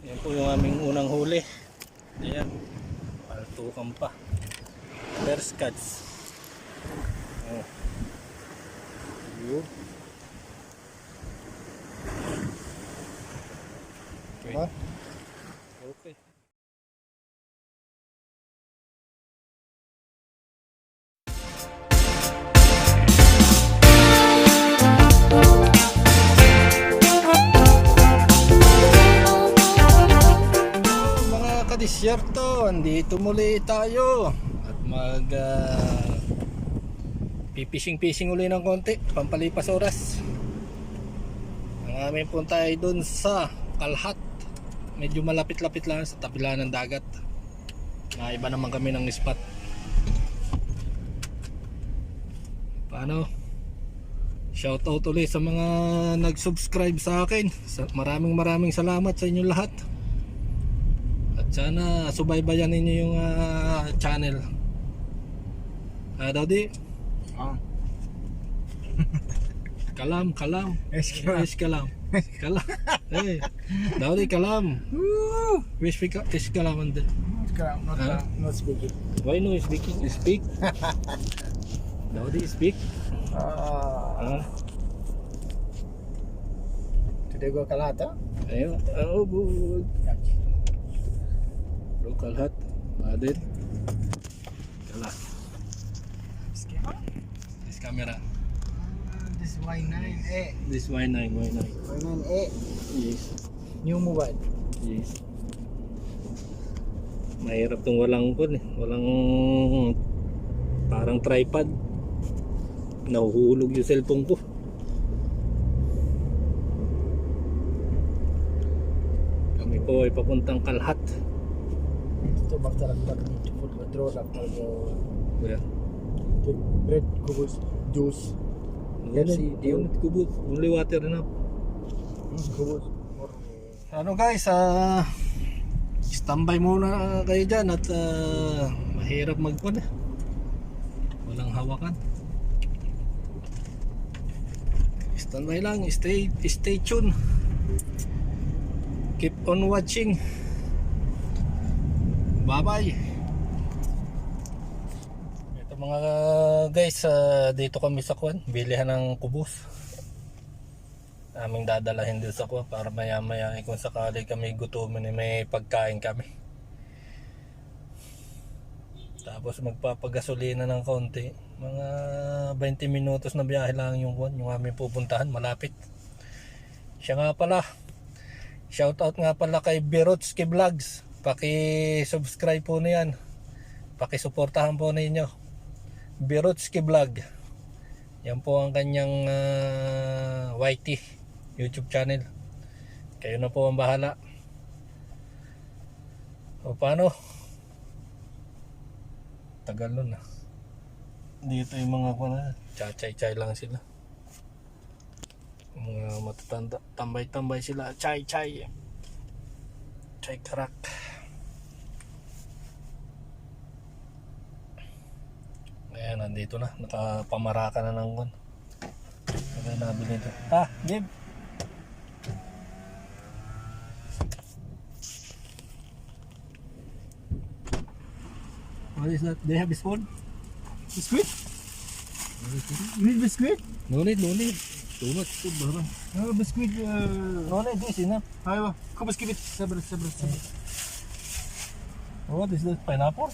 Yan po yung aming unang huli. Ayan, paltukan pa. First cuts. Oh. Yun. Okay. Okay. Mga kadisyerto, andito muli tayo at mag pipishing uli ng konti, pampalipas oras. Ang aming punta ay dun sa Kalhat. Medyo malapit-lapit lang sa tabi lang ng dagat. Naiba naman kami ng spot. Paano? Shoutout ulit sa mga nag-subscribe sa akin. Maraming salamat sa inyo lahat. At sana subaybayan ninyo yung channel. Daddy? Kalam. Kalam. Hey, Daddy, kalam. Wish we got is kalam and Not speaking. why no speaking? Speak. Daddy, speak. Today go Kalata? Ayun. Oh, good. Local hut. Adit. Kala. This camera. This Y9A. This Y9. Y9A. Yes. New mobile. Yes. Mahirap tong walang walang parang tripod. Nahuhulog yung cellphone ko. Kami po ay papuntang Kalhat. Ito bakta lang dito food control after Where? the bread kubus juice. Yun, kubot. Only water enough. Kubus. Ano guys, standby muna kayo dyan at mahirap magpun. Walang hawakan. Standby lang, stay tuned. Keep on watching. Bye bye. Ito mga guys, dito kami sa Kwan, bilihan ng kubos. Aming dadalahin din sa Kwan para maya kung sakali kami gutumin may pagkain kami. Tapos magpapagasolina ng konti. Mga 20 minutos na biyahe lang yung aming pupuntahan, malapit. Siya nga pala, shoutout nga pala kay Birotski Vlogs. Paki-subscribe po niyan. Paki-suportahan po ninyo. Birotski Vlog. Yan po ang kanyang YT YouTube channel. Kayo na po ang bahala. O paano? Tagal nun ah. Dito yung mga chachay-chay lang sila. Mga matatanda, tambay-tambay sila, chay-chay. Chay karak. Ayan, nandito na. Nakapamaraka na ng kon. Ano nabili ito? Give! What is that? They have a spoon? Biscuit? You need biscuit? No need. Too much food, bro. No biscuit. No need, this enough. Aywa. Kubus kibit. Sabar. What is that? Pineapple?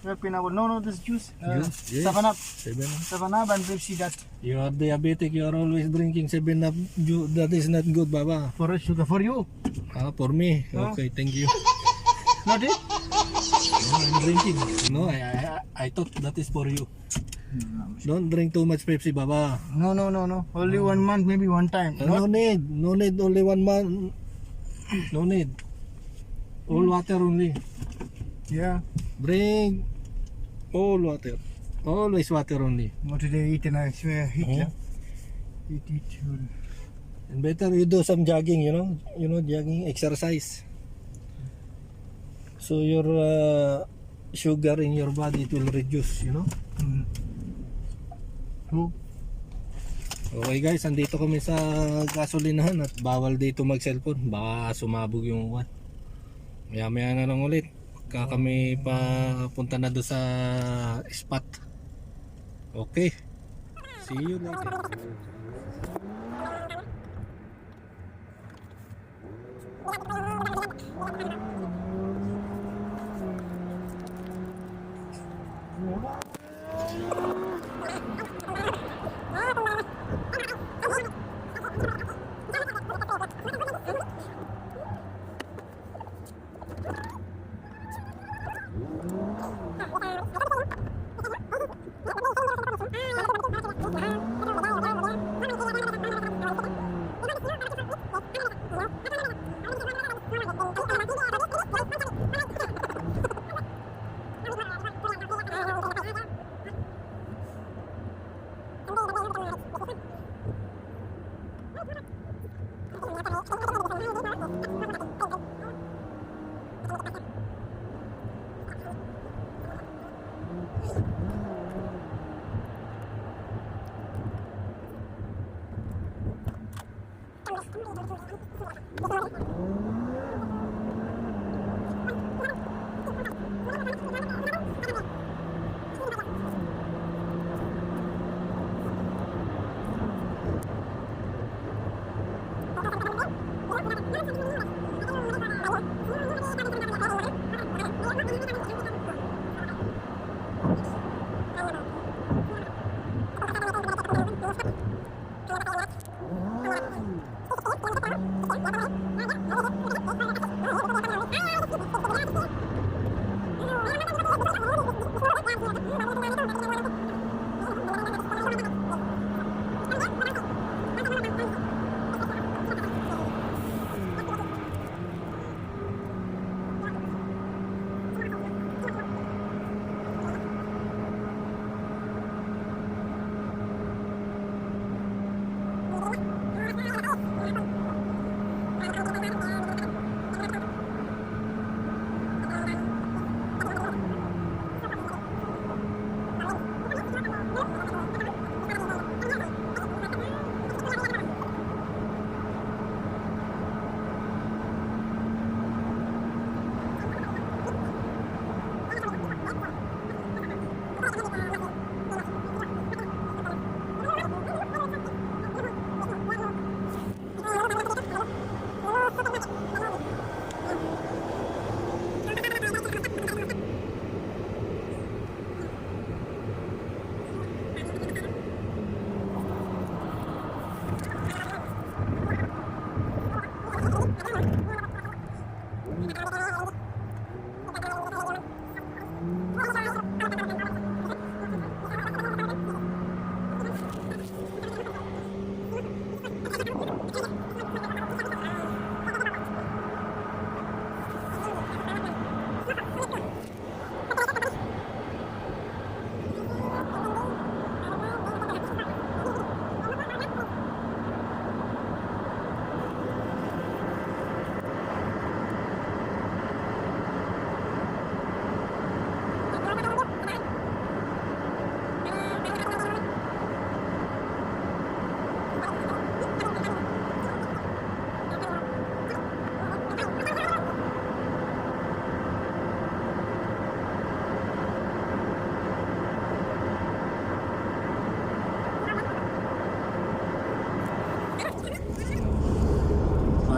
Pineapple. No, this juice. Juice? Yes. 7 Up. 7 7 Up and Pepsi that. You are diabetic, you are always drinking 7 Up. That is not good, Baba. For sugar for you. For me? Huh? Okay, thank you. Not it? No, I'm drinking. No, I thought that is for you. Don't drink too much Pepsi, Baba. No. Only 1 month, maybe one time. No need. Only 1 month. No need. All water only. Yeah. Drink all water. Always water only. What today eat and I swear heat. Mhm. Eat. And better you do some jogging, you know, jogging exercise. So your sugar in your body it will reduce, you know. Who? Okay guys, andito kami sa gasolinahan at bawal dito mag cellphone, baka sumabog yung one. Maya maya na lang ulit pagka kami papunta na doon sa spot. Okay, see you later.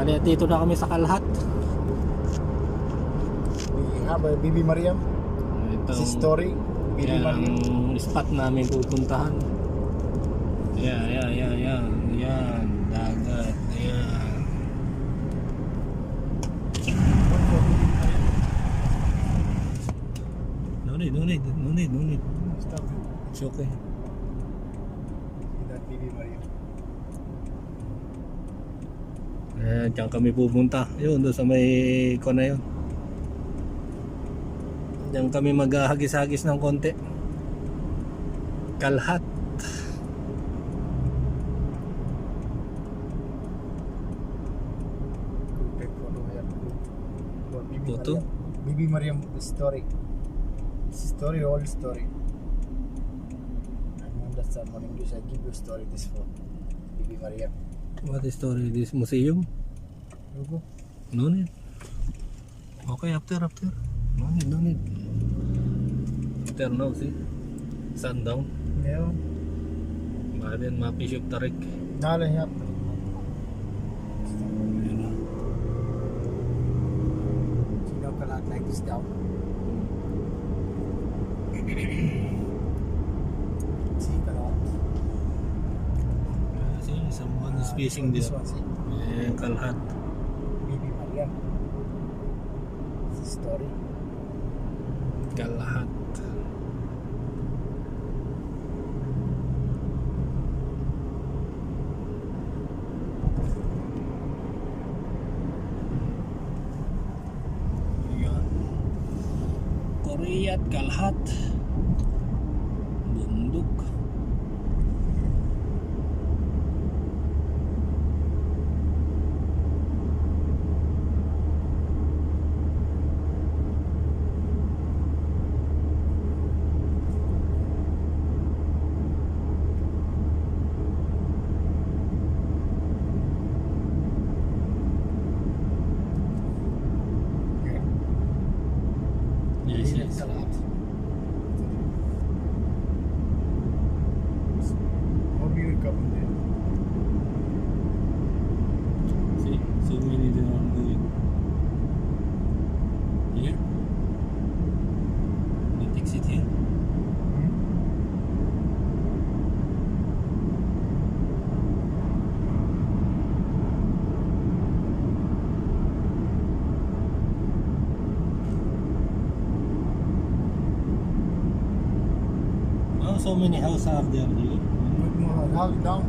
Bali, dito na kami sa Kalhat. Bibi Mariam. Si story. Bibi Yan Mariam. ang spot namin pupuntahan. Yan. Dagat. Yan. No need. Stop it. It's okay. That Bibi Mariam. Diyan kami pupunta. Yun, doon sa may ko na yun. Diyan kami maghahagis-hagis ng konti. Kalhat. Photo? Bibi Mariam story. Story, old story. I understand what English. I give you story this phone. Baby Maria. What is story this museum? Logo. No need. Okay, after. No need. After now, see? Sundown. Yeah. Baden mapisyog tarik. Dala niya. Sino ka lahat like this down? See ka lahat. See, someone is fishing This there. one, see? Kalhat. Baby Maria. This is story. Kalhat. Yan. Korea at Kalhat. Bundok. Yes, yes. How do you come there? See, so many there are going. Here? They takes it here. Oh, so many houses are there here. House down.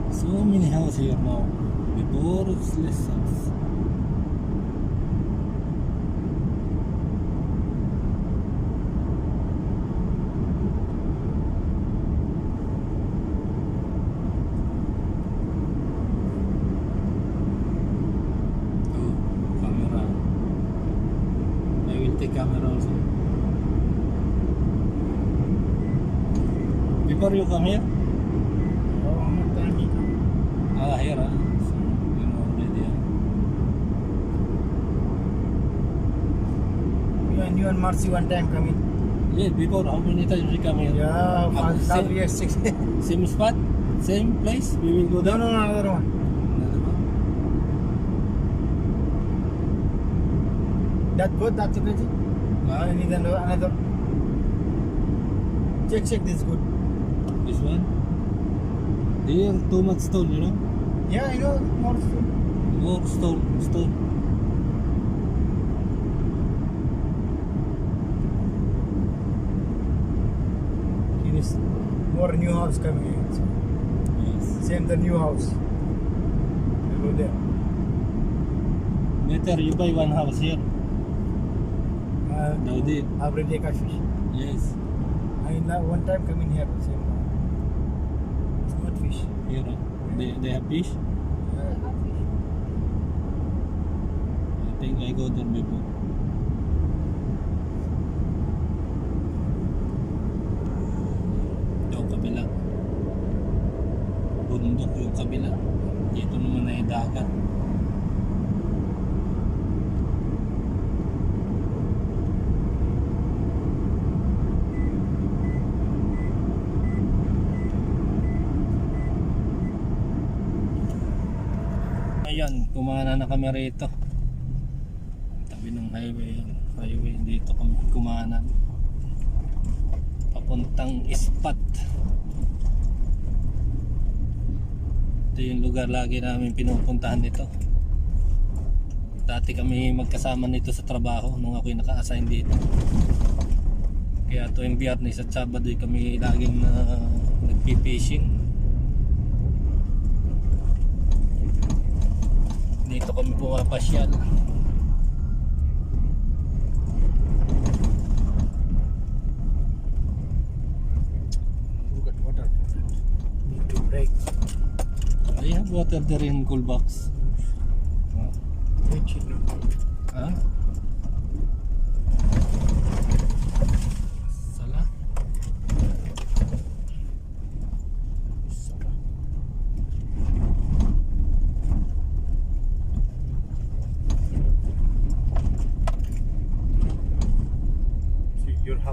So many houses here now. Before it's less house. Oh, camera. I will take camera also. Before you come here? Oh, I'm not telling you. Ah, here, ah. So, you know already, ah. You and Marcy one time coming. Yeah, before, how many times we come here? Yeah, Ah, 5 years, 6. Same spot? Same place? We will go there? No, another one. Another one? That good, that's okay. I need another. Check, this good. This one? Here, too much stone, you know? Yeah, I know, more food. More stone. Here is more new house coming in. So, Yes. same the new house. You go there. Better you buy one house here. Daudi. Every day catch fish. Yes. I one time coming here, same. It's not fish. Here, ah. They have fish? I think I go there before. Ito, kabila. Bundok yung kabila. Dito naman ay dagat. Ayan, kumana na kami rito. Tabi ng highway. Dito kami kumana. Papuntang Ispat. Ito yung lugar lagi namin pinupuntahan dito. Dati kami magkasama nito sa trabaho nung ako'y naka-assign dito. Kaya tuwing Biyernes at Sabado kami laging nagpi-fishing. Dito kami pumapasyal. Look at water. Need to break. I have water there in cool box. Which no. Ha? Sala.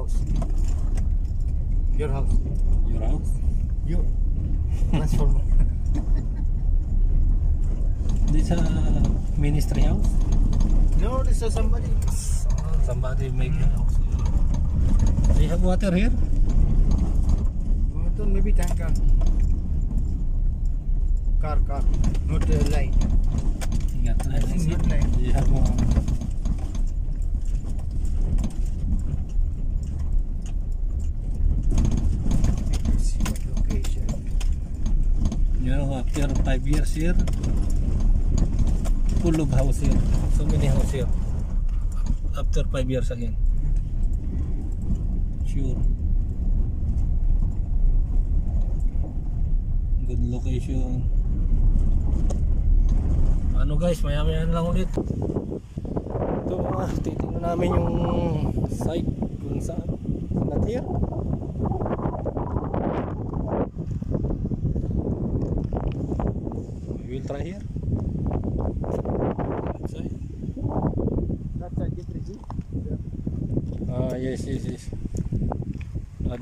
house. Your house. Your house? You. Transformer. This a ministry house? No, this is somebody. Somebody make a house. They have water here? Maybe tanker. Car. Not line. Ingat na. I think not line. They have Let's see what location. you know, after 5 years here, full of house here. So many house here. After 5 years again. Sure. Good location. Ano guys, maya-maya lang ulit. Ito, titingnan namin yung site kung saan. Not here. We will try here. Outside. That's a different. Yes.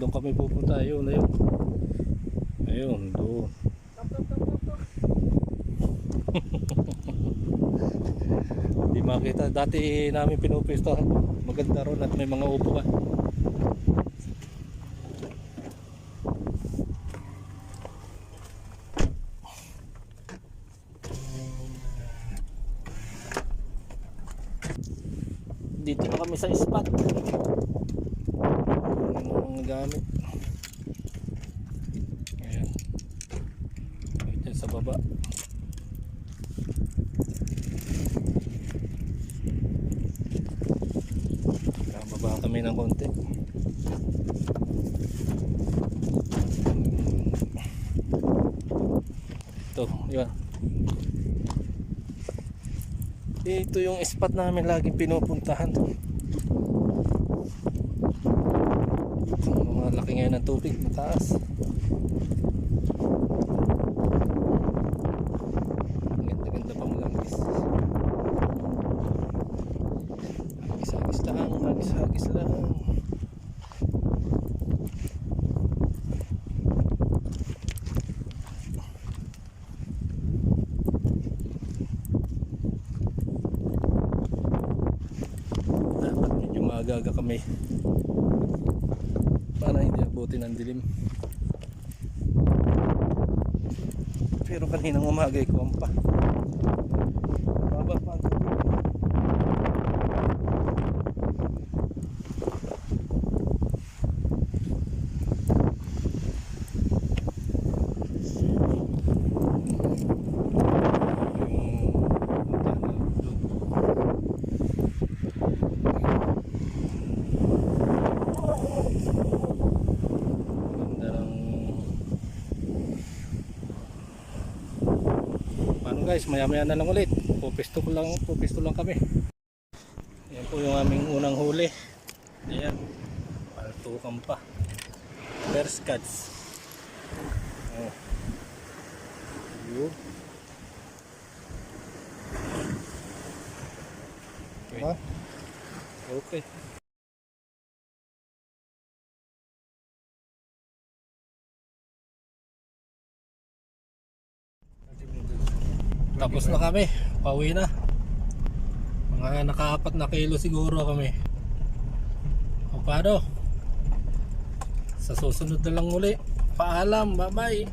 Doon kami pupunta. Ayun. Ayun, doon. Hindi makita. Dati namin pinupistahan. Maganda ron at may mga upuan. Dito na kami sa spot. Ano mga gamit. Ayan. Dito sa baba. Baba kami ng konti. Ito, yun. Ito yung spot namin lagi pinupuntahan. Mga laki ngayon ng tubig, mataas. Ganda-ganda pa mga guys. Hagis lang. Dapat medyo maaga kami para hindi abutin ang dilim. Pero kaninang umaga ikuwan pa. Baba pa ang tubig. Guys, maya-maya na lang ulit. Pupisto lang kami. Yan po yung aming unang huli. Ayan. Paltukan pa. First cuts. Oh. Yun. Okay. Okay. Tapos na kami, pauwi na. Mga naka-4 na kilo siguro kami. O paano? Sa susunod na lang uli. Paalam, bye bye.